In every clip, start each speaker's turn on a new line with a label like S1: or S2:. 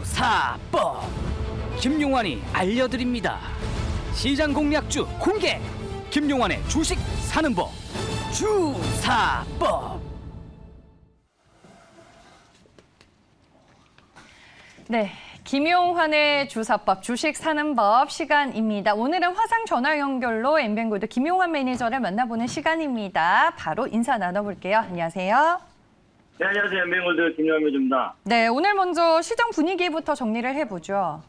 S1: 주사법 김용환이 알려드립니다. 시장 공략주 공개. 김용환의 주식 사는 법 주사법.
S2: 네, 김용환의 주사법 주식 사는 법 시간입니다. 오늘은 화상 전화 연결로 엠뱅골드 김용환 매니저를 만나보는 시간입니다. 바로 인사 나눠볼게요. 안녕하세요.
S3: 네, 안녕하세요. 엠뱅골드 김용환 매니저입니다.
S2: 네, 오늘 먼저 시장 분위기부터 정리를 해보죠.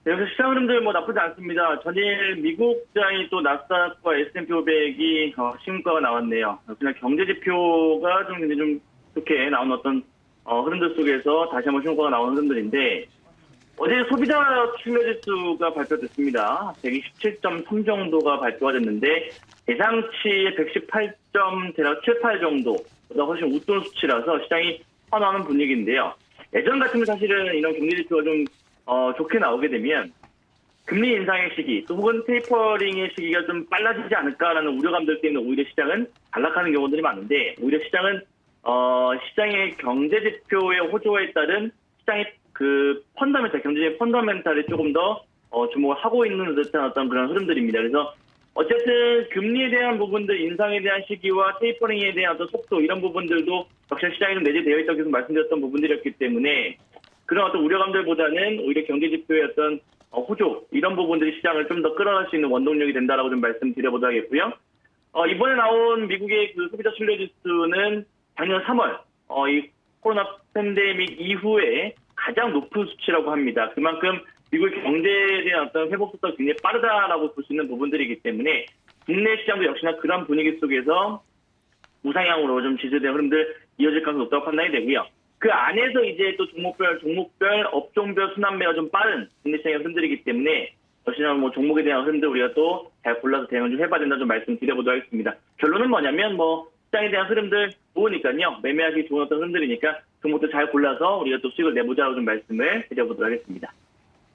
S3: 네, 그래서 시장 흐름들 나쁘지 않습니다. 전일 미국 시장이 또 나스닥과 S&P 500이 신고가가 나왔네요. 그냥 경제 지표가 좀 굉장히 좀 좋게 나온 어떤 흐름들 속에서 다시 한번 신고가가 나온 흐름들인데, 어제 소비자 신뢰지수가 발표됐습니다. 127.3 정도가 발표가 됐는데 예상치의 118점 대략 7, 8 정도보다 훨씬 웃돈 수치라서 시장이 환호하는 분위기인데요. 예전 같으면 사실은 이런 경제 지표가 좀 좋게 나오게 되면 금리 인상의 시기 또 혹은 테이퍼링의 시기가 좀 빨라지지 않을까라는 우려감들 때문에 오히려 시장은 단락하는 경우들이 많은데, 오히려 시장은 시장의 경제 지표의 호조에 따른 시장의 그 펀더멘탈, 경제적인 펀더멘탈에 조금 더 주목을 하고 있는 듯한 어떤 그런 흐름들입니다. 그래서 어쨌든 금리에 대한 부분들, 인상에 대한 시기와 테이퍼링에 대한 어떤 속도, 이런 부분들도 역시 시장에 좀 내재되어 있다고 계속 말씀드렸던 부분들이었기 때문에 그런 어떤 우려감들보다는 오히려 경제 지표의 어떤 호조, 이런 부분들이 시장을 좀 더 끌어갈 수 있는 원동력이 된다라고 좀 말씀드려보도록 하겠고요. 이번에 나온 미국의 그 소비자 신뢰지수는 작년 3월 이 코로나 팬데믹 이후에 가장 높은 수치라고 합니다. 그만큼 미국의 경제에 대한 어떤 회복 속도가 굉장히 빠르다라고 볼 수 있는 부분들이기 때문에 국내 시장도 역시나 그런 분위기 속에서 우상향으로 좀 지수된 흐름들 이어질 가능성이 높다고 판단이 되고요. 그 안에서 이제 또 종목별, 업종별 순환매가 좀 빠른 국내 시장의 흐름들이기 때문에 역시나 종목에 대한 흐름들 우리가 또 잘 골라서 대응을 좀 해봐야 된다 좀 말씀드려보도록 하겠습니다. 결론은 뭐냐면 시장에 대한 흐름들 좋으니까요. 매매하기 좋은 어떤 흐름들이니까 종목들 잘 골라서 우리가 또 수익을 내보자고 좀 말씀을 드려보도록 하겠습니다.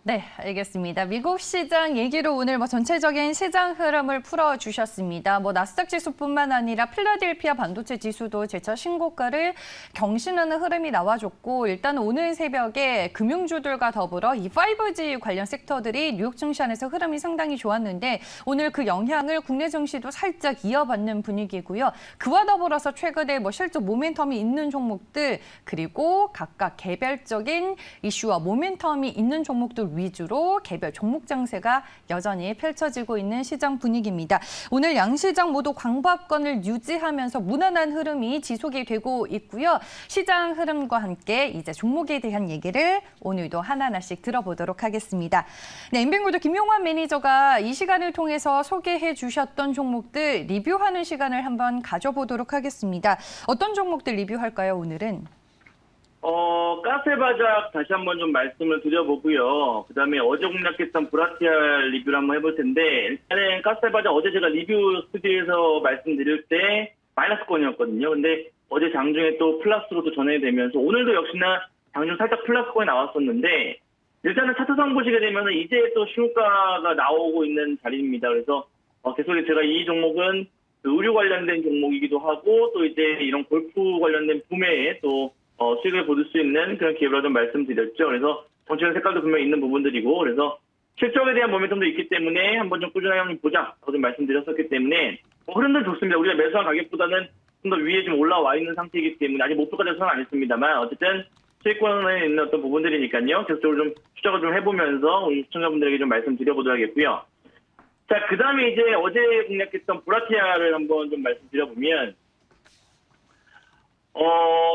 S2: 네, 알겠습니다. 미국 시장 얘기로 오늘 전체적인 시장 흐름을 풀어주셨습니다. 나스닥 지수뿐만 아니라 필라델피아 반도체 지수도 재차 신고가를 경신하는 흐름이 나와줬고, 일단 오늘 새벽에 금융주들과 더불어 이 5G 관련 섹터들이 뉴욕 증시안에서 흐름이 상당히 좋았는데 오늘 그 영향을 국내 증시도 살짝 이어받는 분위기고요. 그와 더불어서 최근에 실적 모멘텀이 있는 종목들, 그리고 각각 개별적인 이슈와 모멘텀이 있는 종목들 위주로 개별 종목 장세가 여전히 펼쳐지고 있는 시장 분위기입니다. 오늘 양시장 모두 광밥권을 유지하면서 무난한 흐름이 지속이 되고 있고요. 시장 흐름과 함께 이제 종목에 대한 얘기를 오늘도 하나하나씩 들어보도록 하겠습니다. 네, 엠뱅골드 김용환 매니저가 이 시간을 통해서 소개해 주셨던 종목들 리뷰하는 시간을 한번 가져보도록 하겠습니다. 어떤 종목들 리뷰할까요, 오늘은?
S3: 가스바작 다시 한번 좀 말씀을 드려보고요. 그 다음에 어제 공략했던 브라티아 리뷰를 한번 해볼 텐데, 일단은 가스바작 어제 제가 리뷰 스튜디오에서 말씀드릴 때 마이너스권이었거든요. 근데 어제 장중에 또 플러스로 또 전환이 되면서 오늘도 역시나 장중 살짝 플러스권이 나왔었는데, 일단은 차트상 보시게 되면 이제 또 신고가가 나오고 있는 자리입니다. 그래서 계속 제가 이 종목은 그 의류 관련된 종목이기도 하고 또 이제 이런 골프 관련된 붐에 또 수익을 보실 수 있는 그런 기회로 좀 말씀드렸죠. 그래서 정치적 색깔도 분명히 있는 부분들이고, 그래서 실적에 대한 모멘텀도 있기 때문에 한번 좀 꾸준하게 보자라고 좀 말씀드렸었기 때문에 흐름도 좋습니다. 우리가 매수한 가격보다는 좀 더 위에 좀 올라와 있는 상태이기 때문에 아직 목표까지 선은 안 했습니다만 어쨌든 수익권에 있는 어떤 부분들이니까요. 계속적으로 좀 추적을 좀 해보면서 우리 시청자분들에게 좀 말씀드려보도록 하겠고요. 자, 그 다음에 이제 어제 공략했던 브라티아를 한번 좀 말씀드려보면,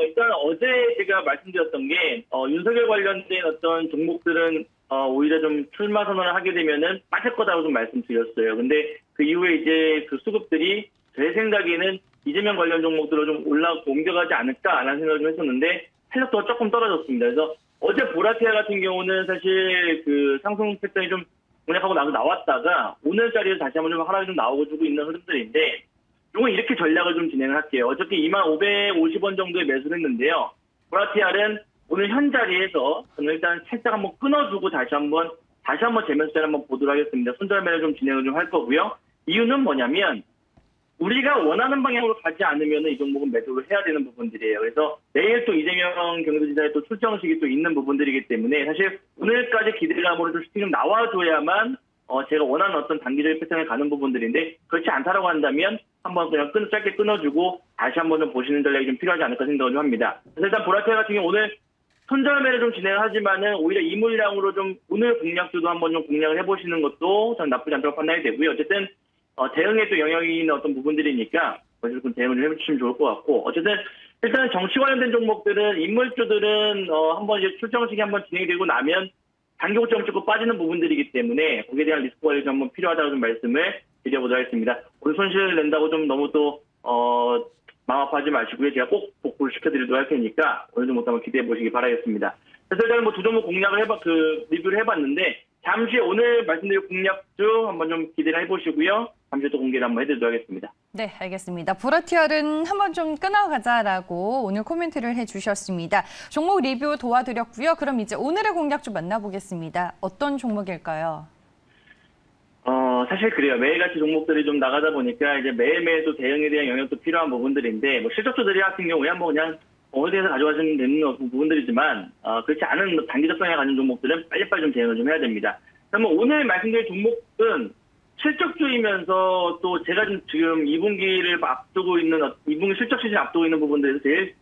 S3: 일단 어제 제가 말씀드렸던 게, 윤석열 관련된 어떤 종목들은, 오히려 좀 출마 선언을 하게 되면은 빠질 거다라고 좀 말씀드렸어요. 근데 그 이후에 이제 그 수급들이 제 생각에는 이재명 관련 종목들로 좀 옮겨가지 않을까라는 생각을 좀 했었는데, 탄력도가 조금 떨어졌습니다. 그래서 어제 보라티아 같은 경우는 사실 그 상승 패턴이 좀 공략하고 나왔다가 오늘 자리에서 다시 한번 좀 하락이 좀 나오고 있는 흐름들인데, 이건 이렇게 전략을 좀 진행을 할게요. 어저께 2550원 정도에 매수를 했는데요. 보라티알은 오늘 현 자리에서 저는 일단 살짝 한번 끊어주고 다시 한번 제 매수자를 한번 보도록 하겠습니다. 손절매를 좀 진행을 좀 할 거고요. 이유는 뭐냐면 우리가 원하는 방향으로 가지 않으면 이 종목은 매도를 해야 되는 부분들이에요. 그래서 내일 또 이재명 경기도지사의 또 출정식이 또 있는 부분들이기 때문에 사실 오늘까지 기대감으로 좀 슈팅이 좀 나와줘야만 제가 원하는 어떤 단기적인 패턴에 가는 부분들인데 그렇지 않다라고 한다면 한번 그냥 짧게 끊어주고 다시 한번 좀 보시는 전략이 좀 필요하지 않을까 생각을 좀 합니다. 그래서 일단 보라테 같은 경우 오늘 손절매를 좀 진행을 하지만은 오히려 이 물량으로 좀 오늘 공략주도 한번 좀 공략을 해보시는 것도 전 나쁘지 않다고 판단이 되고요. 어쨌든 대응에 또 영향이 있는 어떤 부분들이니까 어쨌든 대응을 좀 해주시면 좋을 것 같고 어쨌든 일단 정치 관련된 종목들은 인물주들은 한번 이제 출정식이 한번 진행이 되고 나면 단기 고점 찍고 빠지는 부분들이기 때문에 거기에 대한 리스크 관리가 좀 한번 필요하다고 좀 말씀을 드려보도록 하겠습니다. 오늘 손실을 낸다고 좀 너무 또 마음 아파하지 마시고요. 제가 꼭 복구를 시켜드리도록 할 테니까 오늘 좀 한번 기대해 보시기 바라겠습니다. 그래서 일단 뭐 두 종목 공략을 리뷰를 해봤는데 잠시 오늘 말씀드린 공략주 한번 좀 기대를 해보시고요. 잠시 또 공개를 한번 해드리도록 하겠습니다.
S2: 네, 알겠습니다. 보라티알은 한번 좀 끊어가자라고 오늘 코멘트를 해주셨습니다. 종목 리뷰 도와드렸고요. 그럼 이제 오늘의 공략주 만나보겠습니다. 어떤 종목일까요?
S3: 사실 그래요. 매일같이 종목들이 좀 나가다 보니까 이제 매일매일 또 대응에 대한 영역도 필요한 부분들인데 뭐 실적주들이 같은 경우에 뭐 그냥 어디에서 가져가시면 되는 부분들이지만 그렇지 않은 단기적 성향을 가진 종목들은 빨리빨리 좀 대응을 좀 해야 됩니다. 그러면 오늘 말씀드린 종목은 실적주이면서 또 제가 지금 2분기를 앞두고 있는 2분기 실적 시즌 앞두고 있는 부분들에서 제일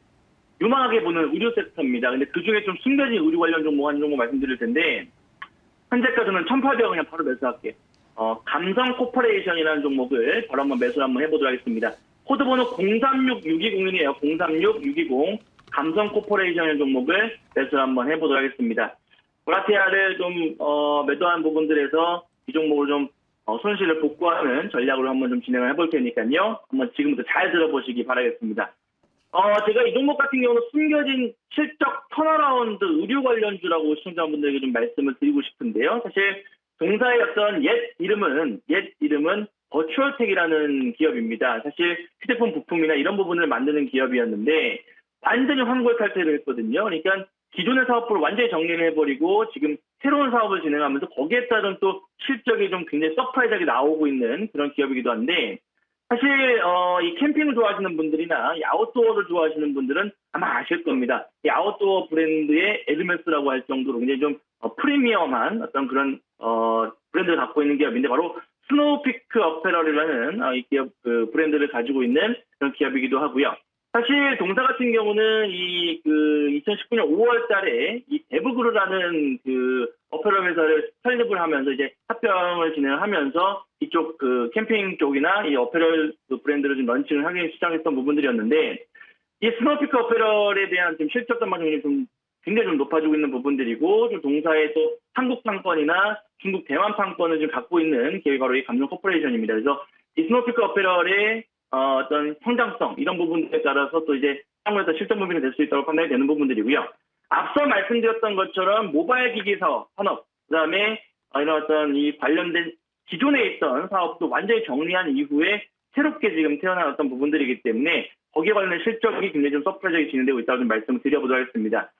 S3: 유망하게 보는 의료 섹터입니다. 근데 그 중에 좀 숨겨진 의료 관련 종목 한 종목 말씀드릴 텐데 현재까지는 1,800원 그냥 바로 매수할게요. 감성 코퍼레이션이라는 종목을 바로 한번 매수를 한번 해보도록 하겠습니다. 코드번호 036620이네요. 036620 감성 코퍼레이션이라는 종목을 매수를 한번 해보도록 하겠습니다. 보라티아를 좀 매도한 부분들에서 이 종목을 좀 손실을 복구하는 전략으로 한번 좀 진행을 해볼 테니까요. 한번 지금부터 잘 들어보시기 바라겠습니다. 제가 이 종목 같은 경우는 숨겨진 실적 턴어라운드 의료 관련주라고 시청자분들에게 좀 말씀을 드리고 싶은데요. 사실 동사의 어떤 옛 이름은 버추얼텍이라는 기업입니다. 사실 휴대폰 부품이나 이런 부분을 만드는 기업이었는데 완전히 환골 탈퇴를 했거든요. 그러니까 기존의 사업부를 완전히 정리를 해버리고 지금 새로운 사업을 진행하면서 거기에 따른 또 실적이 좀 굉장히 서프라이즈하게 나오고 있는 그런 기업이기도 한데 사실 이 캠핑을 좋아하시는 분들이나 이 아웃도어를 좋아하시는 분들은 아마 아실 겁니다. 이 아웃도어 브랜드의 에르메스라고 할 정도로 굉장히 좀 프리미엄한 어떤 그런 브랜드를 갖고 있는 기업인데 바로 스노우피크 어페럴이라는 이 기업 그 브랜드를 가지고 있는 그런 기업이기도 하고요. 사실 동사 같은 경우는 2019년 5월 달에 이 데브그루라는 그 어페럴 회사를 설립을 하면서 이제 합병을 진행하면서 이쪽 그 캠핑 쪽이나 이 어페럴 그 브랜드를 좀 런칭을 하기 시작했던 부분들이었는데 이 스노우피크 어페럴에 대한 좀 실적 전망이 좀 굉장히 좀 높아지고 있는 부분들이고 좀 동사의 또 한국 판권이나 중국 대만 판권을 좀 갖고 있는 기업이 바로 이 감성 코퍼레이션입니다. 그래서 이 스노우피크 어페럴의 어떤 성장성 이런 부분들에 따라서 또 이제 향후에서 실적 부분이 될 수 있다고 판단이 되는 부분들이고요. 앞서 말씀드렸던 것처럼 모바일 기기 사업, 산업, 그다음에 이런 어떤 이 관련된 기존에 있던 사업도 완전히 정리한 이후에 새롭게 지금 태어난 어떤 부분들이기 때문에 거기에 관련된 실적이 굉장히 좀 서프라이즈하게 진행되고 있다고 좀 말씀을 드려보도록 하겠습니다.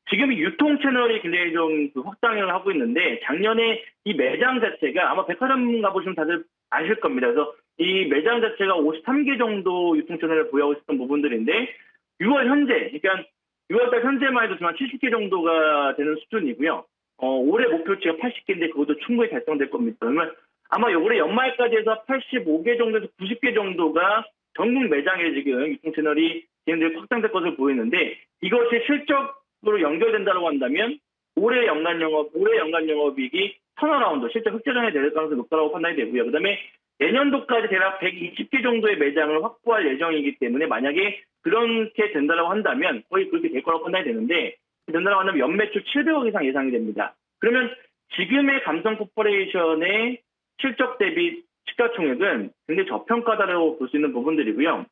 S3: 지금 이 유통 채널이 굉장히 좀 확장을 하고 있는데 작년에 이 매장 자체가 아마 백화점 가보시면 다들 아실 겁니다. 그래서 이 매장 자체가 53개 정도 유통 채널을 보유하고 있었던 부분들인데 6월 현재, 그러니까 6월달 현재만 해도 지금 70개 정도가 되는 수준이고요. 올해 목표치가 80개인데 그것도 충분히 달성될 겁니다. 그러면 아마 올해 연말까지 해서 85개 정도에서 90개 정도가 전국 매장에 지금 유통 채널이 진행되고 확장될 것으로 보이는데 이것이 실적으로 연결된다고 한다면 올해 연간 영업이익이 턴어라운드, 실적 흑자전에 될 가능성이 높다고 판단이 되고요. 그다음에 내년도까지 대략 120개 정도의 매장을 확보할 예정이기 때문에 만약에 그렇게 된다고 한다면 거의 그렇게 될 거라고 판단이 되는데 된다고 한다면 연매출 700억 이상 예상이 됩니다. 그러면 지금의 감성 코퍼레이션의 실적 대비 시가총액은 굉장히 저평가다라고 볼 수 있는 부분들이고요.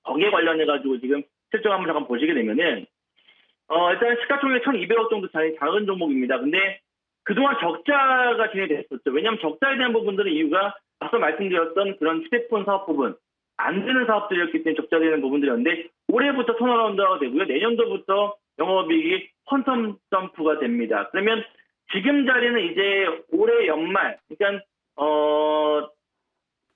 S3: 거기에 관련해가지고 지금 실적 한번 잠깐 보시게 되면은 일단 시가총액 1,200억 정도 작은 종목입니다. 근데 그동안 적자가 진행됐었죠. 왜냐하면 적자에 대한 부분들은 이유가 앞서 말씀드렸던 그런 휴대폰 사업 부분, 안 되는 사업들이었기 때문에 적자되는 부분들이었는데 올해부터 턴어라운드가 되고요. 내년도부터 영업이익이 퀀텀 점프가 됩니다. 그러면 지금 자리는 이제 올해 연말, 그러니까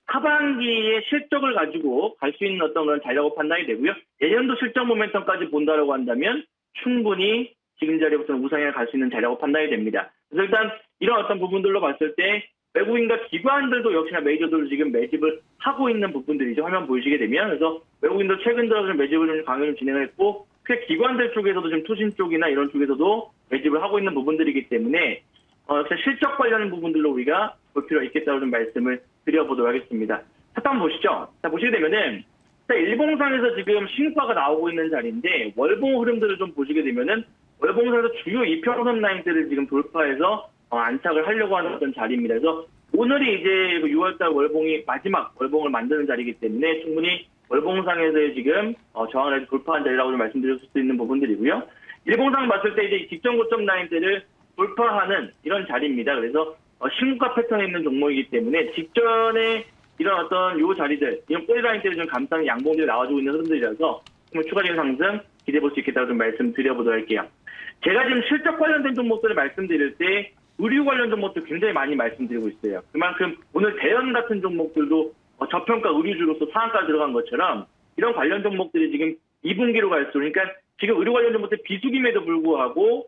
S3: 하반기의 실적을 가지고 갈 수 있는 어떤 그런 자리라고 판단이 되고요. 내년도 실적 모멘텀까지 본다라고 한다면 충분히 지금 자리부터는 우상향을 갈 수 있는 자리라고 판단이 됩니다. 그래서 일단 이런 어떤 부분들로 봤을 때 외국인과 기관들도 역시나 메이저들로 지금 매집을 하고 있는 부분들이죠. 화면 보시게 되면. 그래서 외국인도 최근 들어 좀 매집을 좀 강하게 진행을 했고, 꽤 기관들 쪽에서도 좀 투신 쪽이나 이런 쪽에서도 매집을 하고 있는 부분들이기 때문에 실적 관련 부분들로 우리가 볼 필요가 있겠다고 좀 말씀을 드려보도록 하겠습니다. 차트 한번 보시죠. 자, 보시게 되면은 일봉상에서 지금 신고가가 나오고 있는 자리인데 월봉 흐름들을 좀 보시게 되면은 월봉상에서 주요 이평선 라인들을 지금 돌파해서 안착을 하려고 하는 어떤 자리입니다. 그래서 오늘이 이제 6월달 월봉이 마지막 월봉을 만드는 자리이기 때문에 충분히 월봉상에서의 지금 저항을 돌파한 자리라고 좀 말씀드릴 수 있는 부분들이고요. 일봉상 봤을 때 이제 직전 고점 라인들을 돌파하는 이런 자리입니다. 그래서 신고가 패턴에 있는 종목이기 때문에 직전에 이런 어떤 요 자리들, 이런 꼬리 라인들을 좀 감싸는 양봉들이 나와주고 있는 흐름들이라서 추가적인 상승 기대해 볼 수 있겠다고 좀 말씀드려보도록 할게요. 제가 지금 실적 관련된 종목들을 말씀드릴 때 의류 관련 종목들 굉장히 많이 말씀드리고 있어요. 그만큼 오늘 대연 같은 종목들도 저평가 의류주로서 상한가 들어간 것처럼 이런 관련 종목들이 지금 2분기로 갈수록, 그러니까 지금 의류 관련 종목들 비수기임에도 불구하고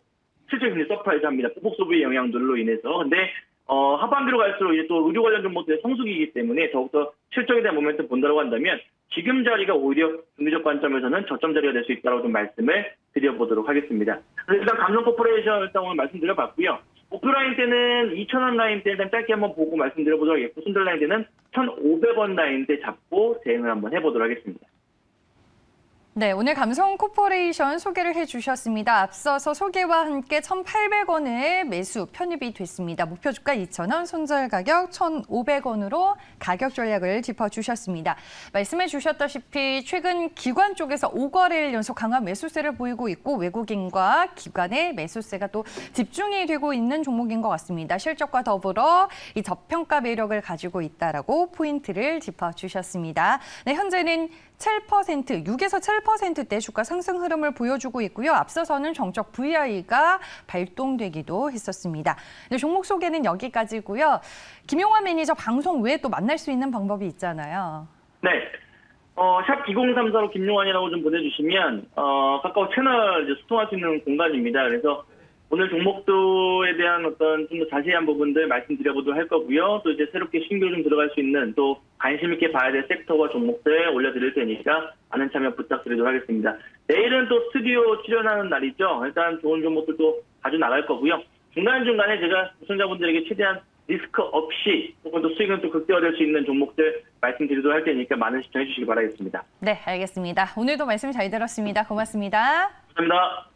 S3: 실적이 굉장히 서프라이즈 합니다. 보복 소비의 영향들로 인해서. 근데 하반기로 갈수록 이제 또 의류 관련 종목들의 성수기이기 때문에 더욱더 실적에 대한 모멘텀 본다고 한다면 지금 자리가 오히려 중기적 관점에서는 저점 자리가 될 수 있다고 좀 말씀을 드려보도록 하겠습니다. 그래서 일단 감성 코퍼레이션 일단 오늘 말씀드려봤고요. 목표 라인 때는 2,000원 라인 때 일단 짧게 한번 보고 말씀드려보도록 하겠고, 손절 라인 때는 1,500원 라인 때 잡고 대응을 한번 해보도록 하겠습니다.
S2: 네, 오늘 감성 코퍼레이션 소개를 해주셨습니다. 앞서서 소개와 함께 1,800원의 매수 편입이 됐습니다. 목표 주가 2,000원, 손절 가격 1,500원으로 가격 전략을 짚어주셨습니다. 말씀해 주셨다시피 최근 기관 쪽에서 5거래일 연속 강한 매수세를 보이고 있고 외국인과 기관의 매수세가 또 집중이 되고 있는 종목인 것 같습니다. 실적과 더불어 이 저평가 매력을 가지고 있다라고 포인트를 짚어주셨습니다. 네, 현재는 7%, 6에서 7%대 주가 상승 흐름을 보여주고 있고요. 앞서서는 정적 VI가 발동되기도 했었습니다. 네, 종목 소개는 여기까지고요. 김용환 매니저 방송 외에 또 만날 수 있는 방법이 있잖아요.
S3: 네. 샵 2034로 김용환이라고 좀 보내주시면 카카오 채널 이제 소통할 수 있는 공간입니다. 그래서 오늘 종목도에 대한 어떤 좀 더 자세한 부분들 말씀드려보도록 할 거고요. 또 이제 새롭게 신규 좀 들어갈 수 있는 또 관심 있게 봐야 될 섹터와 종목들 올려드릴 테니까 많은 참여 부탁드리도록 하겠습니다. 내일은 또 스튜디오 출연하는 날이죠. 일단 좋은 종목들도 자주 나갈 거고요. 중간중간에 제가 시청자분들에게 최대한 리스크 없이 혹은 또 수익은 또 극대화될 수 있는 종목들 말씀드리도록 할 테니까 많은 시청해 주시기 바라겠습니다.
S2: 네, 알겠습니다. 오늘도 말씀 잘 들었습니다. 고맙습니다.
S3: 감사합니다.